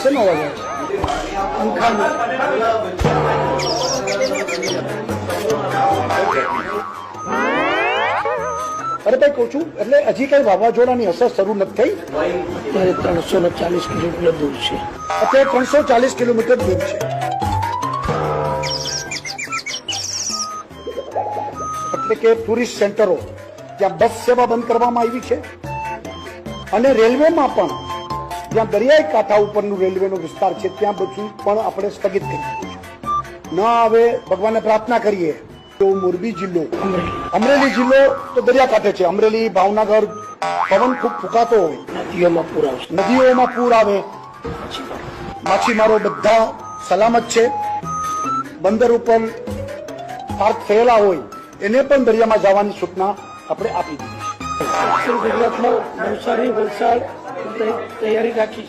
શેનો અવાજ આવે છે? પંખાનો. અરે ભાઈ કહું છું, એટલે હજી કઈ વાવાઝોડાની અસર શરૂ નથી થઈ. 340 કિલોમીટર દૂર છે. અત્યારે 340 કિલોમીટર દૂર છે. એટલે કે ટુરિસ્ટ સેન્ટરો જ્યાં બસ સેવા બંધ કરવામાં આવી છે અને રેલવેમાં પણ જ્યાં દરિયાઈ કાંઠા ઉપરનું રેલવેનો વિસ્તાર છે ત્યાં બધું પણ આપણે સ્થગિત કરી દીધું છે. ન હવે ભગવાનને પ્રાર્થના કરીએ તો મોરબી જિલ્લો, અમરેલી જિલ્લો તો દરિયાકાંઠે છે. અમરેલી, ભાવનગર પવન ખૂબ ફૂંકાતો હોય, નદીઓમાં પૂર આવે, માછીમારો બધા સલામત છે. બંદર ઉપર પાર્ક થયેલા હોય એને પણ દરિયામાં જવાની સૂચના આપણે આપી દીધી છે. ગુજરાતમાં નવસારી, વલસાડ તૈયારી રાખી.